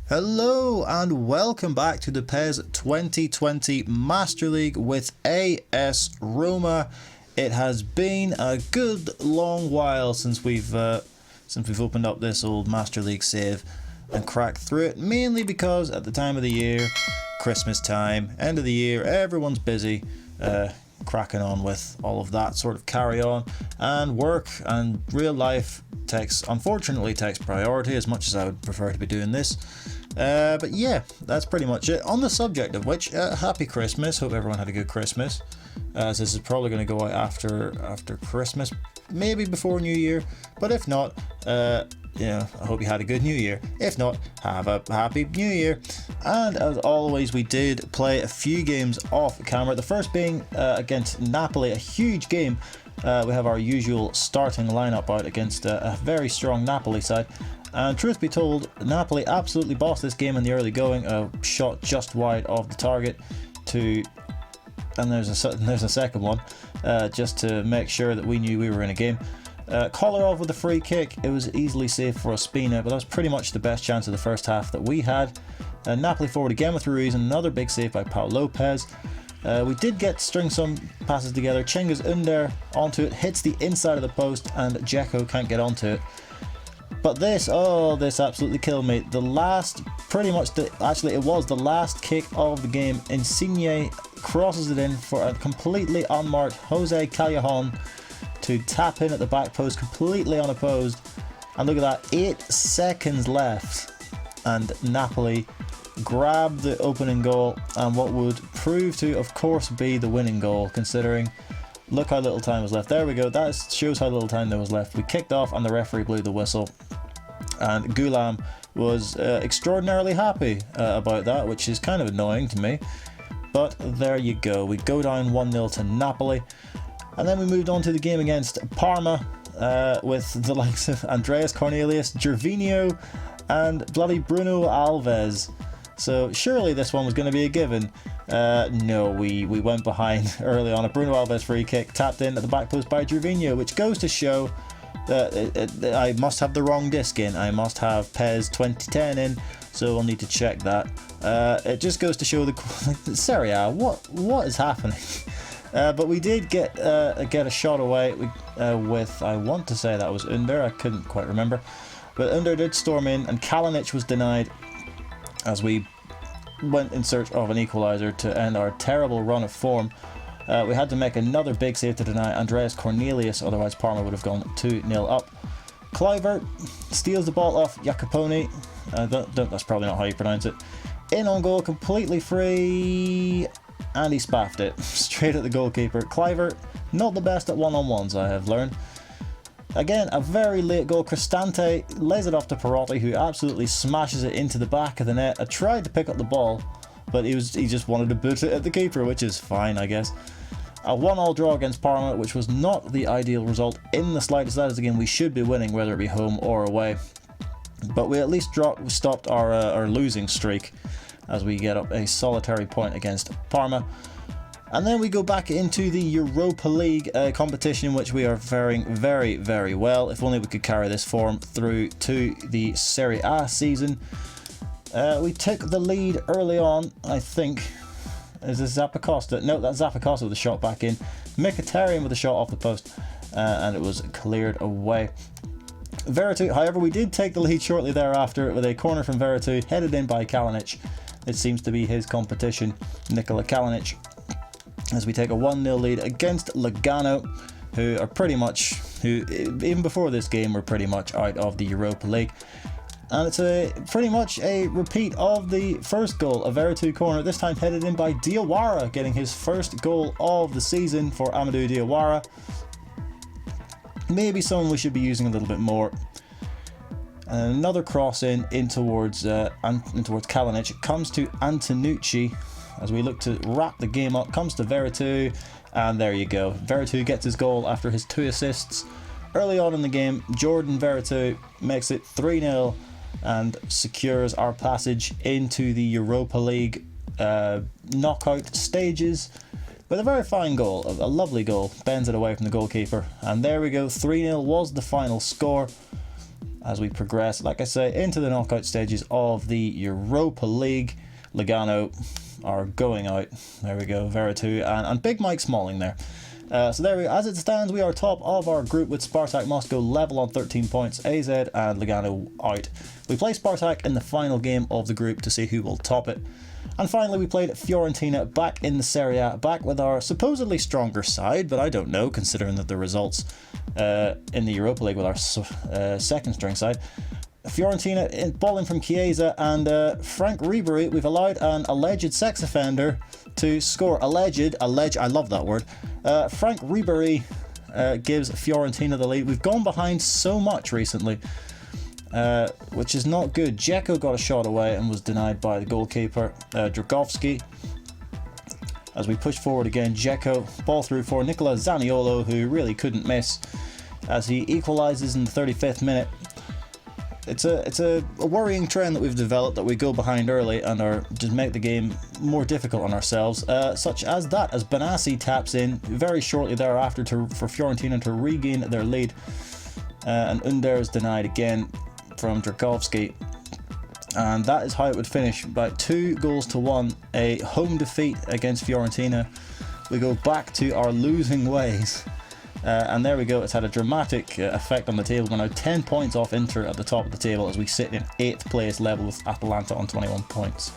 Hello and welcome back to the PES 2020 Master League with AS Roma. It has been a good long while since we've opened up this old Master League save and cracked through it, mainly because at the time of the year, Christmas time, end of the year, everyone's busy cracking on with all of that sort of carry on, and work and real life unfortunately takes priority, as much as I would prefer to be doing this. But yeah, that's pretty much it. On the subject of which, happy Christmas. Hope everyone had a good Christmas. This is probably going to go out after Christmas, maybe before New Year. But if not, I hope you had a good New Year. If not, have a happy New Year. And as always, we did play a few games off camera. The first being against Napoli, a huge game. We have our usual starting lineup out against a very strong Napoli side. And truth be told, Napoli absolutely bossed this game in the early going. A shot just wide of the target and there's a second one, just to make sure that we knew we were in a game. Kolarov with a free kick. It was easily saved for Ospina, but that was pretty much the best chance of the first half that we had. Napoli forward again with Ruiz, and another big save by Paul Lopez. We did get to string some passes together. Cengiz Ünder onto it, hits the inside of the post, and Dzeko can't get onto it. But this absolutely killed me. It was the last kick of the game. Insigne crosses it in for a completely unmarked Jose Callejon to tap in at the back post, completely unopposed. And look at that, 8 seconds left, and Napoli grabbed the opening goal, and what would prove to, of course, be the winning goal, considering look how little time was left. There we go, that shows how little time there was left. We kicked off and the referee blew the whistle, and Gulam was extraordinarily happy about that, which is kind of annoying to me. But there you go, we go down 1-0 to Napoli. And then we moved on to the game against Parma with the likes of Andreas Cornelius, Gervinho, and bloody Bruno Alves. So surely this one was going to be a given. No, we went behind early on. A Bruno Alves free kick tapped in at the back post by Gervinho, which goes to show that I must have the wrong disc in. I must have PES 2010 in, so I'll need to check that. It just goes to show the Serie A. What is happening? But we did get a shot away with, I want to say that was Ünder. I couldn't quite remember, but Ünder did storm in, and Kalinic was denied as we went in search of an equaliser to end our terrible run of form. We had to make another big save to deny Andreas Cornelius, otherwise Parma would have gone 2-0 up. Kluivert steals the ball off Jacoponi. That's probably not how you pronounce it. In on goal, completely free, and he spaffed it straight at the goalkeeper. Kluivert, not the best at one-on-ones, I have learned. Again, a very late goal. Cristante lays it off to Perotti, who absolutely smashes it into the back of the net. I tried to pick up the ball, but he just wanted to boot it at the keeper, which is fine, I guess. A 1-1 draw against Parma, which was not the ideal result in the slightest. That is a game we should be winning, whether it be home or away. But we at least stopped our losing streak as we get up a solitary point against Parma. And then we go back into the Europa League competition, which we are faring very, very well. If only we could carry this form through to the Serie A season. We took the lead early on, I think. Is this Zappacosta? No, that's Zappacosta with a shot back in. Mkhitaryan with a shot off the post, and it was cleared away. Veretout, however, we did take the lead shortly thereafter with a corner from Veretout, headed in by Kalinic. It seems to be his competition, Nikola Kalinic, as we take a 1-0 lead against Lugano, who even before this game were pretty much out of the Europa League. And it's pretty much a repeat of the first goal, a Veretout corner, this time headed in by Diawara, getting his first goal of the season for Amadou Diawara. Maybe someone we should be using a little bit more. And another cross in towards Kalinic. It comes to Antonucci as we look to wrap the game up. Comes to Veretout, and there you go. Veretout gets his goal after his 2 assists. Early on in the game, Jordan Veretout makes it 3-0 and secures our passage into the Europa League knockout stages with a very fine goal, a lovely goal. Bends it away from the goalkeeper, and there we go. 3-0 was the final score. as we progress, like I say, into the knockout stages of the Europa League. Lugano are going out. There we go, Veretout and Big Mike Smalling there. So there we go. As it stands, we are top of our group with Spartak Moscow level on 13 points, AZ and Lugano out. We play Spartak in the final game of the group to see who will top it. And finally, we played Fiorentina back in the Serie A, back with our supposedly stronger side, but I don't know, considering that the results in the Europa League with our second string side. Fiorentina balling from Chiesa and Frank Ribery. We've allowed an alleged sex offender to score. Alleged, I love that word. Frank Ribery gives Fiorentina the lead. We've gone behind so much recently, which is not good. Dzeko got a shot away and was denied by the goalkeeper, Dragowski. As we push forward again, Dzeko, ball through for Nicola Zaniolo, who really couldn't miss as he equalises in the 35th minute. It's a worrying trend that we've developed, that we go behind early and just make the game more difficult on ourselves, such as that, as Benassi taps in very shortly thereafter for Fiorentina to regain their lead, and Under is denied again from Dragowski, and that is how it would finish, by 2-1, a home defeat against Fiorentina. We go back to our losing ways. And there we go, it's had a dramatic effect on the table. We're now 10 points off Inter at the top of the table as we sit in 8th place level with Atalanta on 21 points.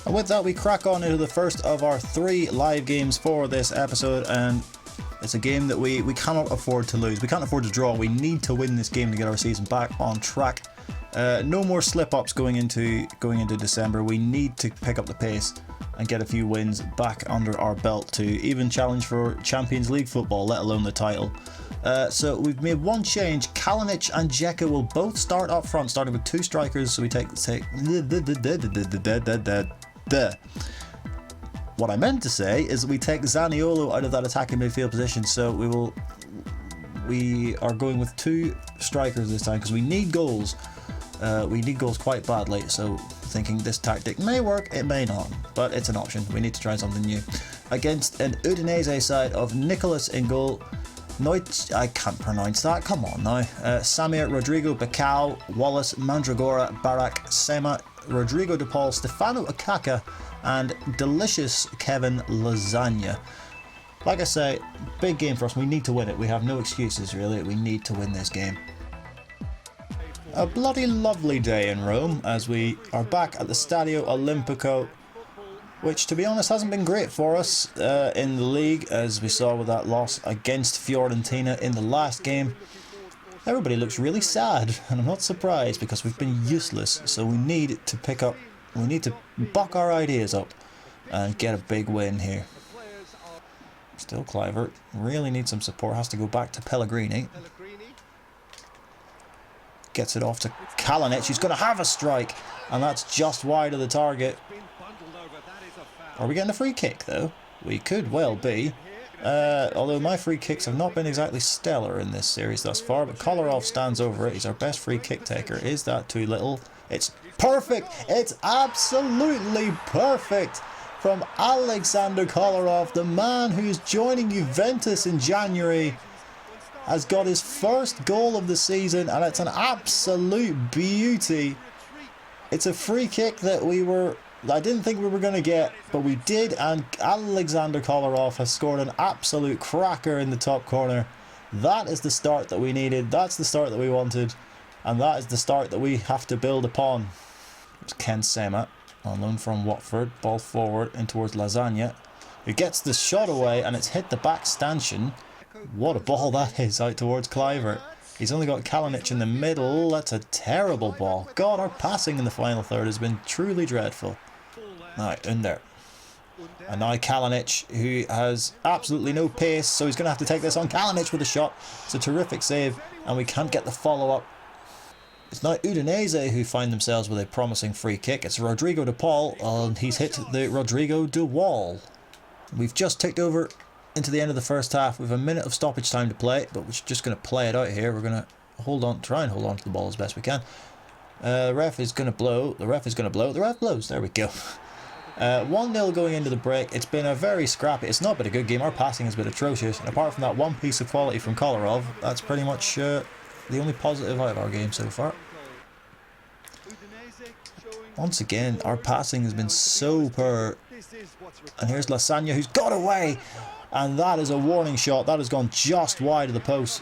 And with that, we crack on into the first of our 3 live games for this episode, and it's a game that we cannot afford to lose. We can't afford to draw. We need to win this game to get our season back on track. No more slip-ups going into December. We need to pick up the pace and get a few wins back under our belt to even challenge for Champions League football, let alone the title. So we've made one change. Kalinic and Dzeko will both start up front, starting with 2 strikers. So we take what I meant to say is we take Zaniolo out of that attacking midfield position, so we are going with 2 strikers this time because we need goals. We need goals quite badly, so thinking this tactic may work, it may not, but it's an option. We need to try something new. Against an Udinese side of Nicholas in goal, I can't pronounce that, come on now. Samir, Rodrigo, Bacau, Wallace, Mandragora, Barak, Sema, Rodrigo de Paul, Stefano Akaka, and delicious Kevin Lasagna. Like I say, big game for us. We need to win it. We have no excuses, really. We need to win this game. A bloody lovely day in Rome as we are back at the Stadio Olimpico, which, to be honest, hasn't been great for us in the league, as we saw with that loss against Fiorentina in the last game. Everybody looks really sad, and I'm not surprised because we've been useless, so we need to buck our ideas up and get a big win here. Still Kluivert, really needs some support, has to go back to Pellegrini. Gets it off to Kalinic, he's going to have a strike, and that's just wide of the target. Are we getting a free kick though? We could well be. Although my free kicks have not been exactly stellar in this series thus far, but Kolarov stands over it. He's our best free kick taker. Is that too little? It's perfect! It's absolutely perfect from Alexander Kolarov, the man who's joining Juventus in January. Has got his first goal of the season, and it's an absolute beauty. It's a free kick that I didn't think we were going to get, but we did, and Alexander Kolarov has scored an absolute cracker in the top corner. That is the start that we needed, that's the start that we wanted, and that is the start that we have to build upon. It's Ken Sema, on loan from Watford, ball forward in towards Lasagna, who gets the shot away, and it's hit the back stanchion. What a ball that is, out towards Kluivert. He's only got Kalinic in the middle. That's a terrible ball. God, our passing in the final third has been truly dreadful. Now, Under. And now Kalinic, who has absolutely no pace, so he's going to have to take this on. Kalinic with a shot. It's a terrific save, and we can't get the follow-up. It's now Udinese who find themselves with a promising free kick. It's Rodrigo de Paul, and he's hit the Rodrigo de wall. We've just ticked over into the end of the first half with a minute of stoppage time to play, but we're just going to play it out here. We're going to try and hold on to the ball as best we can. The ref is going to blow. The ref is going to blow. The ref blows. There we go. 1-0 going into the break. It's been a very scrappy. It's not been a good game. Our passing has been atrocious. And apart from that one piece of quality from Kolarov, that's pretty much the only positive out of our game so far. Once again, our passing has been so poor. And here's Lasagna, who's got away. And that is a warning shot. That has gone just wide of the post.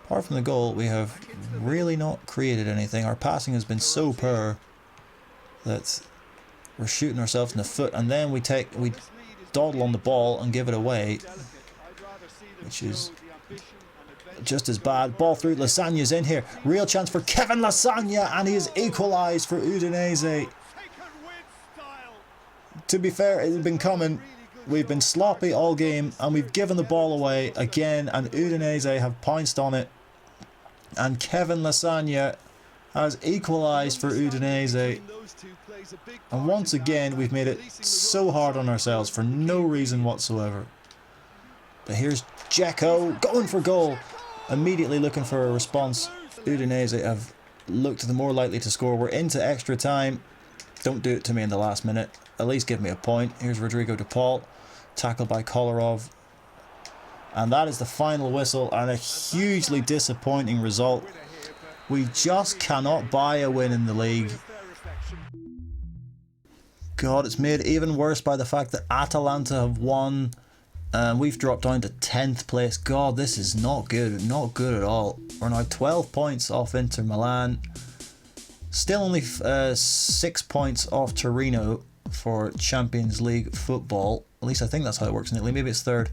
Apart from the goal, we have really not created anything. Our passing has been so poor that we're shooting ourselves in the foot. And then we dawdle on the ball and give it away, which is just as bad. Ball through, Lasagna's in here. Real chance for Kevin Lasagna, and he has equalised for Udinese. To be fair, it had been coming. We've been sloppy all game, and we've given the ball away again, and Udinese have pounced on it. And Kevin Lasagna has equalised for Udinese. And once again, we've made it so hard on ourselves for no reason whatsoever. But here's Dzeko going for goal. Immediately looking for a response. Udinese have looked the more likely to score. We're into extra time. Don't do it to me in the last minute. At least give me a point. Here's Rodrigo de Paul. Tackled by Kolarov. And that is the final whistle, and a hugely disappointing result. We just cannot buy a win in the league. God, it's made even worse by the fact that Atalanta have won. We've dropped down to 10th place. God, this is not good. Not good at all. We're now 12 points off Inter Milan. Still only 6 points off Torino for Champions League football. At least I think that's how it works in Italy. Maybe it's third.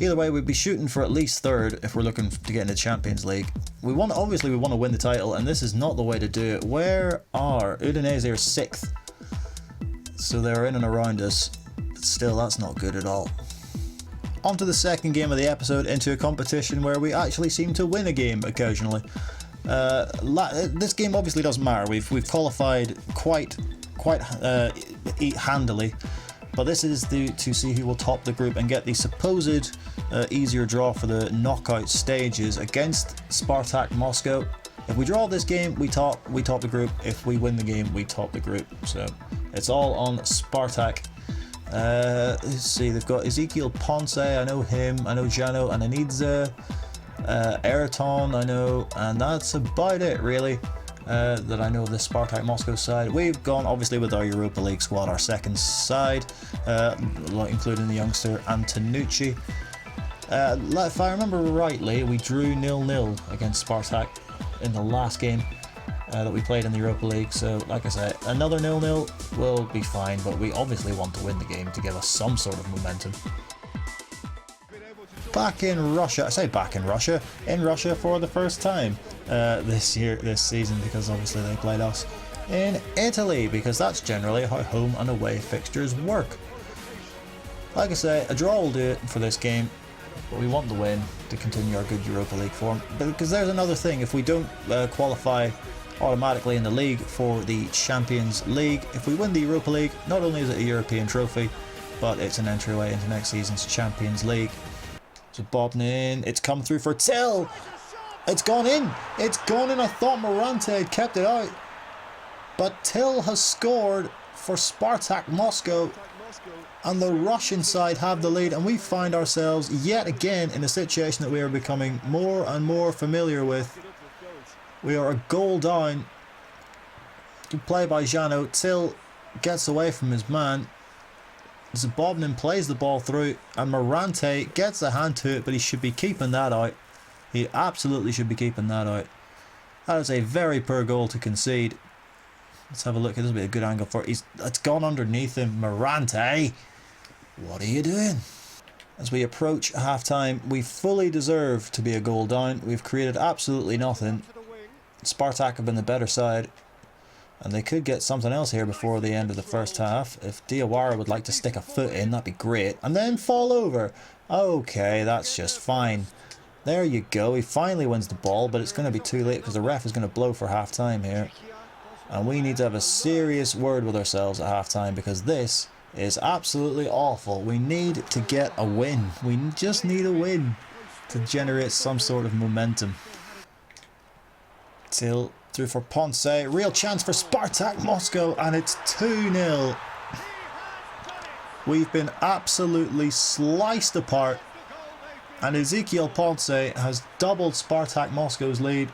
Either way, we'd be shooting for at least third if we're looking to get into Champions League. Obviously we want to win the title, and this is not the way to do it. Where are Udinese? Are 6th. So they're in and around us. But still, that's not good at all. On to the second game of the episode, into a competition where we actually seem to win a game occasionally. This game obviously doesn't matter. We've qualified quite handily, but this is to see who will top the group and get the supposed easier draw for the knockout stages against Spartak Moscow. If we draw this game, we top the group. If we win the game, we top the group. So it's all on Spartak. Let's see, they've got Ezekiel Ponce, I know him, I know Jano, and Anidze, Eraton, I know, and that's about it really, that I know of the Spartak Moscow side. We've gone obviously with our Europa League squad, our second side, including the youngster Antonucci. If I remember rightly, we drew 0-0 against Spartak in the last game that we played in the Europa League, so like I said, another 0-0 will be fine, but we obviously want to win the game to give us some sort of momentum. Back in Russia, I say back in Russia for the first time this season, because obviously they played us in Italy, because that's generally how home and away fixtures work. Like I say, a draw will do it for this game, but we want the win to continue our good Europa League form. Because there's another thing, if we don't qualify automatically in the league for the Champions League, if we win the Europa League, not only is it a European trophy, but it's an entryway into next season's Champions League. So bobbing in, it's come through for Till. It's gone in. It's gone in. I thought Morante had kept it out, but Till has scored for Spartak Moscow, and the Russian side have the lead, and we find ourselves yet again in a situation that we are becoming more and more familiar with. We are a goal down. Good play by Jano. Till gets away from his man. Zabobnin plays the ball through, and Morante gets a hand to it, but he should be keeping that out. He absolutely should be keeping that out. That is a very poor goal to concede. Let's have a look. It doesn't be a good angle for it. It's gone underneath him. Morante, what are you doing? As we approach half-time, we fully deserve to be a goal down. We've created absolutely nothing. Spartak have been the better side, and they could get something else here before the end of the first half. If Diawara would like to stick a foot in, that'd be great. And then fall over. Okay, that's just fine. There you go. He finally wins the ball, but it's going to be too late because the ref is going to blow for half-time here. And we need to have a serious word with ourselves at half-time, because this is absolutely awful. We need to get a win. We just need a win to generate some sort of momentum. Till Through for Ponce. Real chance for Spartak Moscow, and it's 2-0. We've been absolutely sliced apart, and Ezequiel Ponce has doubled Spartak Moscow's lead.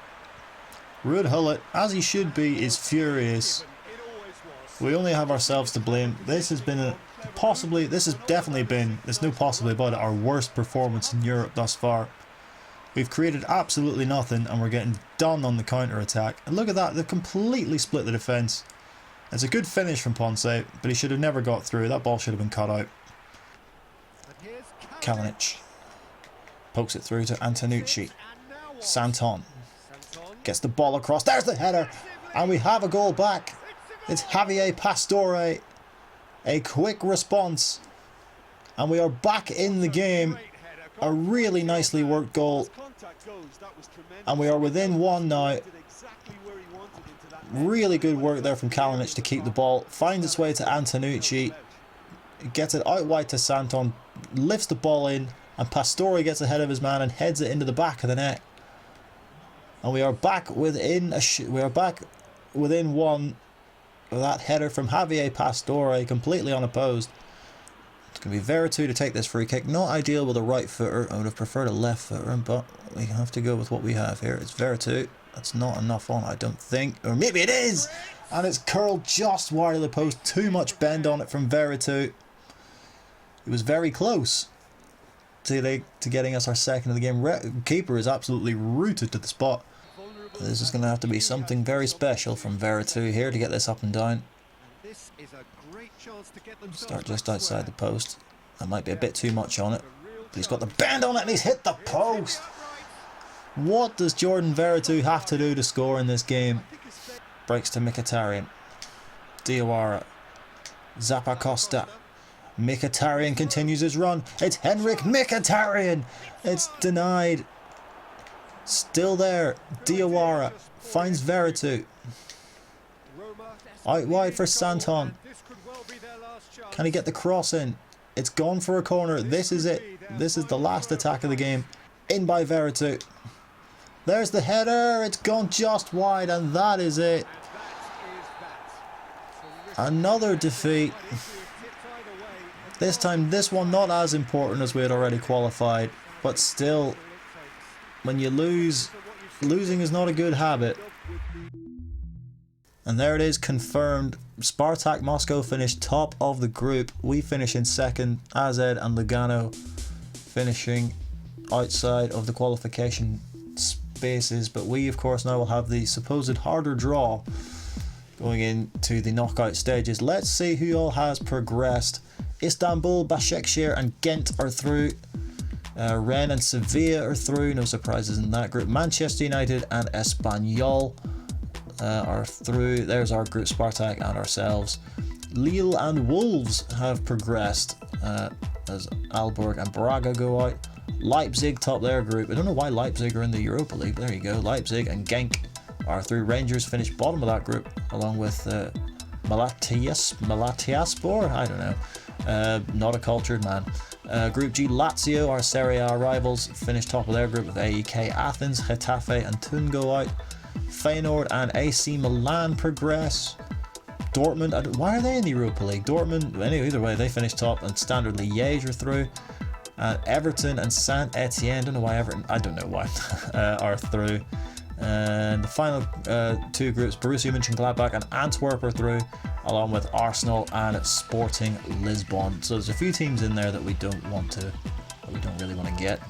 Ruud Gullit, as he should be, is furious. We only have ourselves to blame. This has been there's no possibly about it, our worst performance in Europe thus far. We've created absolutely nothing, and we're getting done on the counter-attack. And look at that, they've completely split the defence. It's a good finish from Ponce, but he should have never got through. That ball should have been cut out. Kalinic pokes it through to Antonucci. Santon gets the ball across. There's the header, and we have a goal back. It's Javier Pastore. A quick response, and we are back in the game. A really nicely worked goal, and we are within one now. Really good work there from Kalinic to keep the ball. Finds its way to Antonucci. Gets it out wide to Santon. Lifts the ball in. And Pastore gets ahead of his man and heads it into the back of the net. And we are back within one with that header from Javier Pastore, completely unopposed. It's going to be Veretout to take this free kick. Not ideal with a right footer. I would have preferred a left footer, but we have to go with what we have here. It's Veretout. That's not enough on, I don't think. Or maybe it is! And it's curled just wide of the post. Too much bend on it from Veretout. It was very close to getting us our second of the game. Keeper is absolutely rooted to the spot. This is going to have to be something very special from Veretout here to get this up and down. Start just outside the post. That might be a bit too much on it. But he's got the bend on it and he's hit the post. What does Jordan Veretout have to do to score in this game? Breaks to Mkhitaryan. Diawara. Zappacosta. Mkhitaryan continues his run. It's Henrik Mkhitaryan. It's denied. Still there. Diawara finds Veretout. Out wide for Santon. Can he get the cross in? It's gone for a corner. This is it. This is the last attack of the game. In by Veretout. There's the header. It's gone just wide, and that is it. Another defeat. This time, this one not as important as we had already qualified, but still, when you lose, losing is not a good habit. And there it is, confirmed. Spartak Moscow finished top of the group. We finish in second. AZ and Lugano finishing outside of the qualification spaces, but we of course now will have the supposed harder draw going into the knockout stages. Let's see who all has progressed. Istanbul, Başakşehir and Ghent are through. Rennes and Sevilla are through, no surprises in that group. Manchester United and Espanyol are through. There's our group, Spartak and ourselves. Lille and Wolves have progressed as Aalborg and Braga go out. Leipzig top their group. I don't know why Leipzig are in the Europa League, but there you go. Leipzig and Genk are through. Rangers finished bottom of that group along with Malatyaspor, I don't know. Not a cultured man. Group G, Lazio, our Serie A rivals, finished top of their group with AEK Athens, Getafe and Thun go out. Feyenoord and AC Milan progress. Dortmund, why are they in the Europa League? Dortmund, anyway, either way, they finished top, and Standard Liège are through. Everton and Saint Etienne, don't know why Everton, I don't know why, are through. And the final two groups, Borussia Mönchengladbach and Antwerp are through, along with Arsenal and Sporting Lisbon. So there's a few teams in there that we don't really want to get.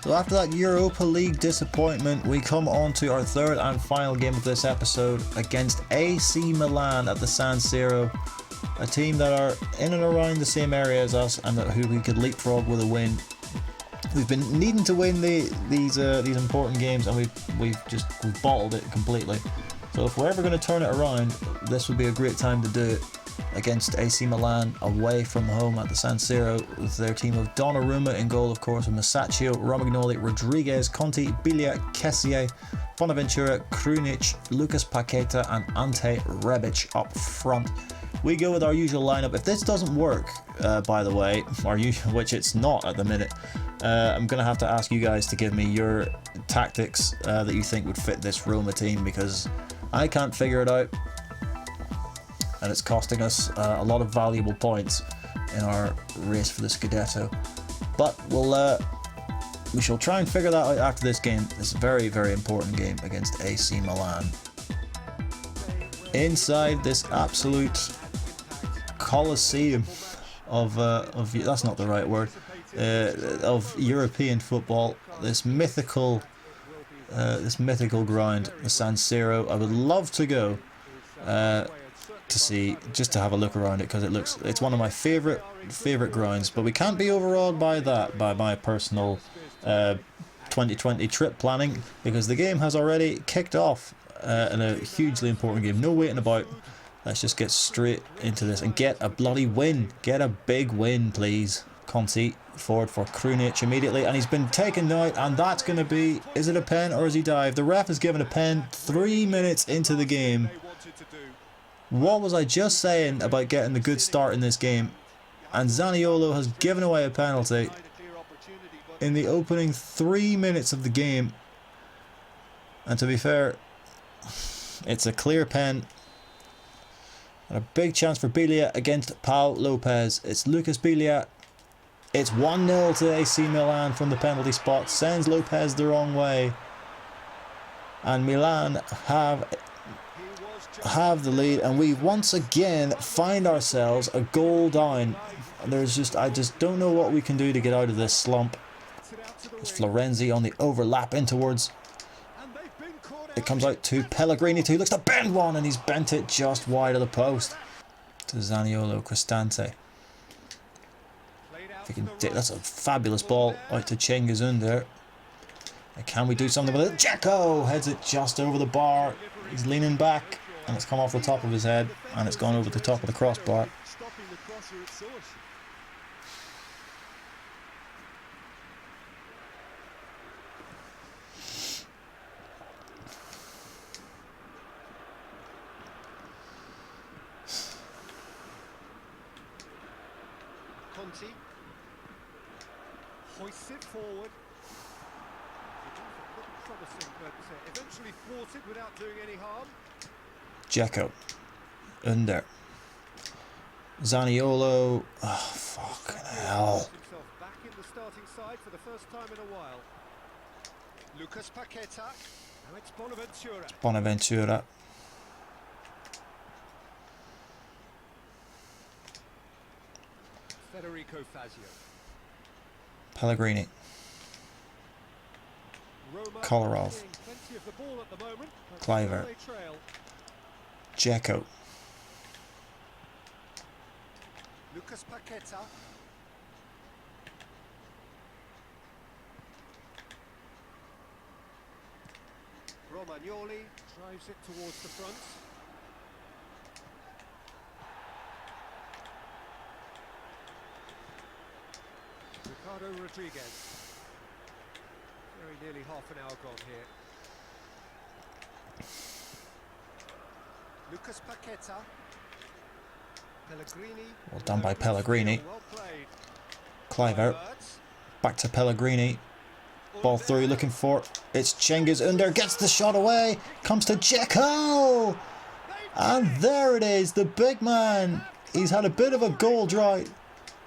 So after that Europa League disappointment, we come on to our third and final game of this episode against AC Milan at the San Siro. A team that are in and around the same area as us and who we could leapfrog with a win. We've been needing to win these important games, and we've bottled it completely. So if we're ever going to turn it around, this would be a great time to do it against AC Milan away from home at the San Siro, with their team of Donnarumma in goal, of course, with Masaccio, Romagnoli, Rodriguez, Conti, Biglia, Kessié, Bonaventura, Krunic, Lucas Paqueta and Ante Rebic up front. We go with our usual lineup. If this doesn't work, by the way, which it's not at the minute, I'm going to have to ask you guys to give me your tactics that you think would fit this Roma team, because I can't figure it out, and it's costing us a lot of valuable points in our race for the Scudetto. But we shall try and figure that out after this game. This very, very important game against AC Milan. Inside this absolute Colosseum of that's not the right word, of European football, this mythical ground, the San Siro. I would love to go to see, just to have a look around it, because it's one of my favorite grounds. But we can't be overawed by that, by my personal 2020 trip planning, because the game has already kicked off in a hugely important game. No waiting about. Let's just get straight into this and get a bloody win. Get a big win, please. Conti forward for Krunic immediately, and he's been taken out, and that's going to be, is it a pen or is he dived? The ref has given a pen 3 minutes into the game. What was I just saying about getting a good start in this game? And Zaniolo has given away a penalty in the opening 3 minutes of the game. And to be fair, it's a clear pen. And a big chance for Biglia against Pau Lopez. It's Lucas Biglia. It's 1-0 to AC Milan from the penalty spot. Sends Lopez the wrong way. And Milan have the lead. And we once again find ourselves a goal down. I just don't know what we can do to get out of this slump. It's Florenzi on the overlap in towards. It comes out to Pellegrini, who looks to bend one, and he's bent it just wide of the post. To Zaniolo Cristante. That's a fabulous ball out to Cengiz Ünder. Can we do something with it? Dzeko heads it just over the bar. He's leaning back, and it's come off the top of his head, and it's gone over the top of the crossbar. Conti hoists it forward. Promising, but eventually thwarted without doing any harm. Dzeko, Ünder, Zaniolo. Oh, fucking hell! Back in the starting side for the first time in a while. Lucas Paqueta. Now it's Bonaventura. Bonaventura. Federico Fazio. Pellegrini. Roma Kolarov. plenty of the ball at the moment, but Kluivert. they trail. Dzeko. Lucas Paqueta. Romagnoli drives it towards the front. Ricardo Rodriguez. Very nearly half an hour gone here. Lucas Paqueta. Pellegrini. Well done by Pellegrini. Well played. Kluivert. Back to Pellegrini. Ball through, looking for it's Cengiz Ünder, gets the shot away, comes to Dzeko, and there it is, the big man. He's had a bit of a goal drought,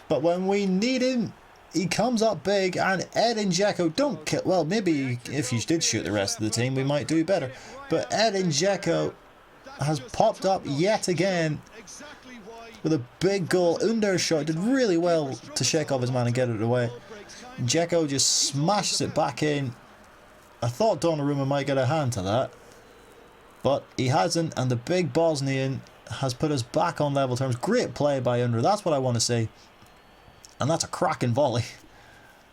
but when we need him, he comes up big. And Edin Dzeko, don't kill. Well, maybe if you did shoot the rest of the team, we might do better. But Edin Dzeko has popped up yet again with a big goal. Under's shot did really well to shake off his man and get it away. Dzeko just smashes it back in. I thought Donnarumma might get a hand to that, but he hasn't, and the big Bosnian has put us back on level terms. Great play by Under, that's what I want to see. And that's a cracking volley,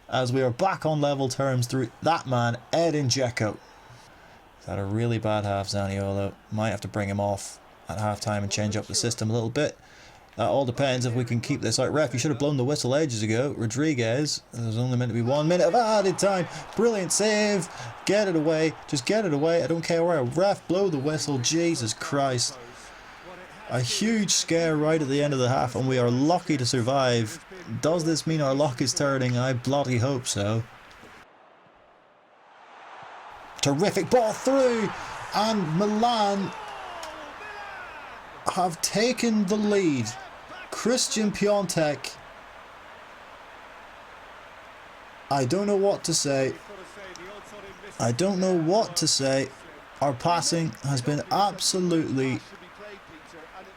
as we are back on level terms through that man, Edin Dzeko. He's had a really bad half, Zaniolo. Might have to bring him off at half-time and change up the system a little bit. That all depends if we can keep this out. Ref, you should have blown the whistle ages ago. Rodriguez, there's only meant to be 1 minute of added time. Brilliant save. Get it away. Just get it away. I don't care where. Ref, blow the whistle. Jesus Christ. A huge scare right at the end of the half, and we are lucky to survive. Does this mean our luck is turning? I bloody hope so. Terrific ball through. And Milan have taken the lead. Christian Piontek. I don't know what to say. I don't know what to say. Our passing has been absolutely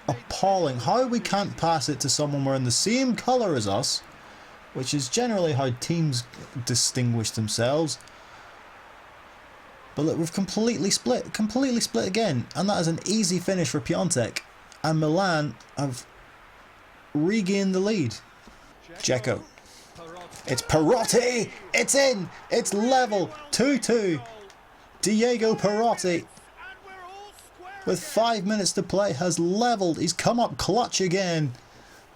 appalling. How we can't pass it to someone wearing the same colour as us, which is generally how teams distinguish themselves. But look, we've completely split again, and that is an easy finish for Piontek. And Milan have regained the lead. Dzeko. It's Perotti! It's in! It's level! 2-2. Diego Perotti, with 5 minutes to play, has levelled. He's come up clutch again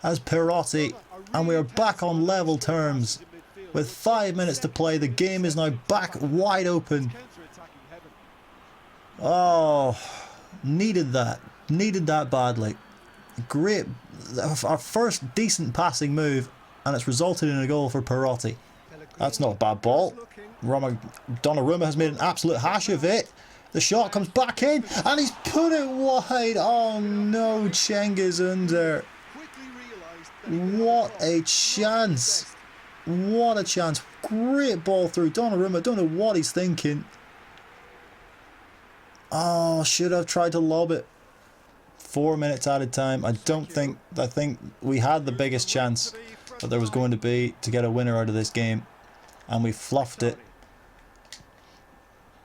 as Perotti, and we are back on level terms. With 5 minutes to play, the game is now back wide open. Oh, needed that badly. Great, our first decent passing move, and it's resulted in a goal for Perotti. That's not a bad ball. Donnarumma has made an absolute hash of it. The shot comes back in, and he's put it wide. Oh no, Cengiz Under. What a chance. What a chance. Great ball through Donnarumma. Don't know what he's thinking. Oh, should have tried to lob it. 4 minutes out of time. I think we had the biggest chance that there was going to be to get a winner out of this game, and we fluffed it.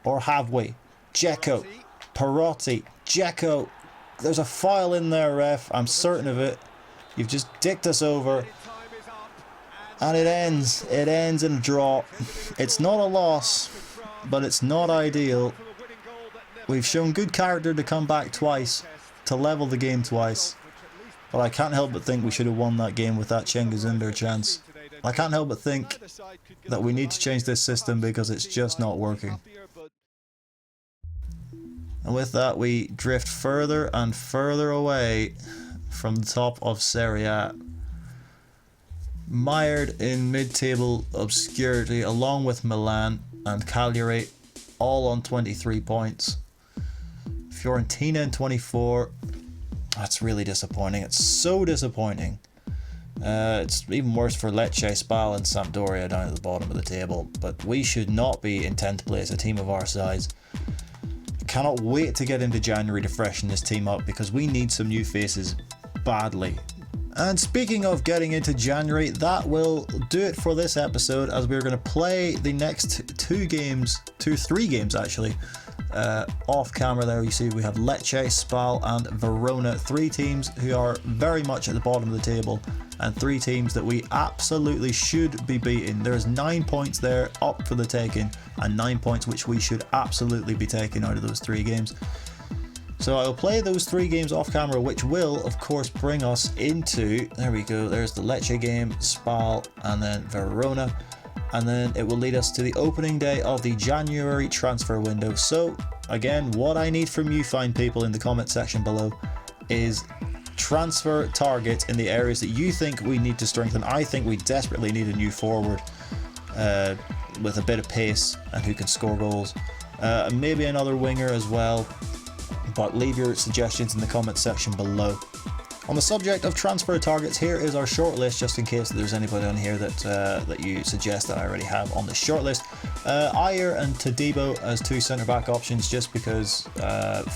Or have we? Dzeko, Perotti, Dzeko. There's a foul in there, ref. I'm certain of it. You've just dicked us over. And it ends. It ends in a draw. It's not a loss, but it's not ideal. We've shown good character to come back twice, to level the game twice. But I can't help but think we should have won that game with that Cengiz Under chance. I can't help but think that we need to change this system because it's just not working. And with that, we drift further and further away from the top of Serie A. Mired in mid-table obscurity along with Milan and Cagliari, all on 23 points. Fiorentina in 24. That's really disappointing. It's so disappointing. It's even worse for Lecce, Spal and Sampdoria down at the bottom of the table. But we should not be in 10th place, a team of our size. Cannot wait to get into January to freshen this team up because we need some new faces badly. And speaking of getting into January, that will do it for this episode, as we're going to play the next three games actually. Off camera there you see we have Lecce, Spal and Verona, three teams who are very much at the bottom of the table and three teams that we absolutely should be beating. There's 9 points there up for the taking and 9 points which we should absolutely be taking out of those three games. So I'll play those three games off camera, which will of course bring us into, there we go, there's the Lecce game, Spal and then Verona. And then it will lead us to the opening day of the January transfer window. So again, what I need from you fine people in the comment section below is transfer targets in the areas that you think we need to strengthen. I think we desperately need a new forward with a bit of pace and who can score goals. Maybe another winger as well. But leave your suggestions in the comment section below. On the subject of transfer targets, here is our shortlist, just in case there's anybody on here that you suggest that I already have on the shortlist. Ayer and Todibo as two centre-back options, just because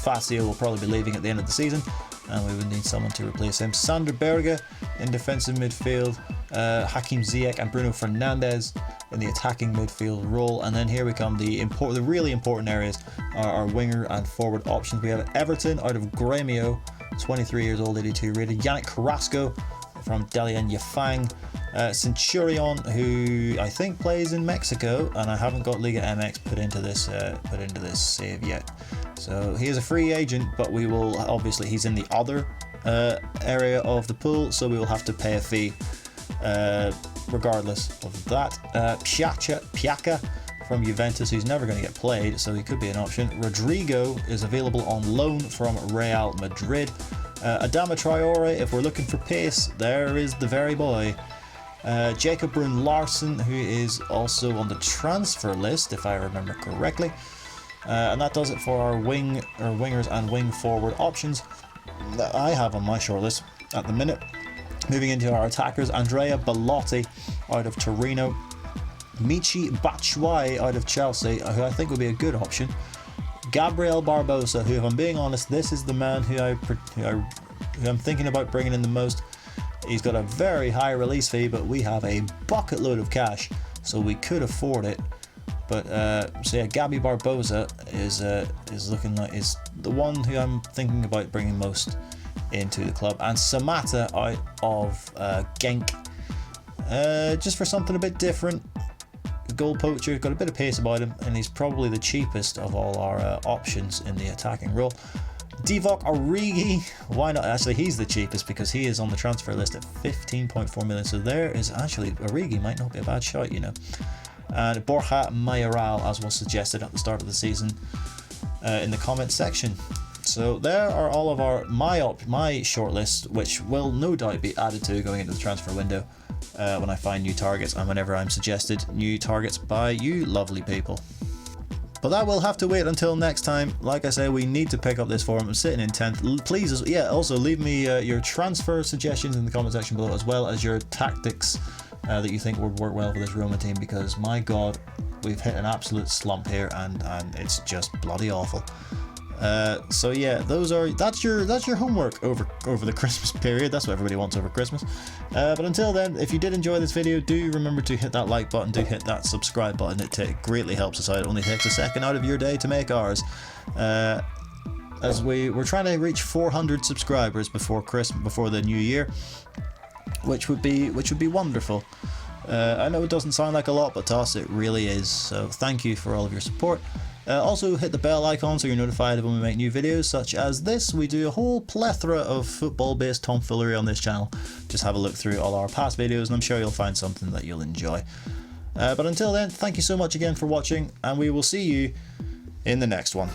Fazio will probably be leaving at the end of the season, and we would need someone to replace him. Sander Berge in defensive midfield, Hakim Ziyech and Bruno Fernandes in the attacking midfield role, and then here we come, the really important areas are our winger and forward options. We have Everton out of Gremio, 23 years old, 82 rated. Yannick Carrasco from Dalian Yafang. Centurion, who I think plays in Mexico, and I haven't got Liga MX put into this save yet. So he is a free agent, but we will obviously, he's in the other area of the pool, so we will have to pay a fee regardless of that. Piaka from Juventus, who's never going to get played, so he could be an option. Rodrigo is available on loan from Real Madrid. Adama Traore, if we're looking for pace, there is the very boy. Jacob Brun Larsen, who is also on the transfer list, if I remember correctly. And that does it for our wingers and wing forward options that I have on my shortlist at the minute. Moving into our attackers, Andrea Bellotti out of Torino, Michi Batshuayi out of Chelsea, who I think would be a good option. Gabriel Barbosa, who, if I'm being honest, this is the man who I'm thinking about bringing in the most. He's got a very high release fee, but we have a bucket load of cash, so we could afford it. But so yeah, Gabby Barbosa is looking like is the one who I'm thinking about bringing most into the club, and Samata out of Genk, just for something a bit different. Goal poacher, got a bit of pace about him, and he's probably the cheapest of all our options in the attacking role. Divock Origi, why not? Actually, he's the cheapest because he is on the transfer list at 15.4 million. So there is actually Origi might not be a bad shot, you know. And Borja Mayoral, as was suggested at the start of the season in the comment section. So there are all of my shortlist, which will no doubt be added to going into the transfer window when I find new targets and whenever I'm suggested new targets by you lovely people. But that will have to wait until next time. Like I say, we need to pick up this forum. I'm sitting in 10th. Please, yeah, also leave me your transfer suggestions in the comment section below, as well as your tactics that you think would work well for this Roma team, because my god, we've hit an absolute slump here, and it's just bloody awful. So yeah, that's your homework over the Christmas period. That's what everybody wants over Christmas. But until then, if you did enjoy this video, do remember to hit that like button, do hit that subscribe button. It greatly helps us out. It only takes a second out of your day to make ours. As we're trying to reach 400 subscribers before the new year, which would be wonderful. I know it doesn't sound like a lot, but to us it really is. So thank you for all of your support. Also hit the bell icon so you're notified when we make new videos such as this. We do a whole plethora of football based tomfoolery on this channel. Just have a look through all our past videos and I'm sure you'll find something that you'll enjoy. But until then, thank you so much again for watching, and we will see you in the next one.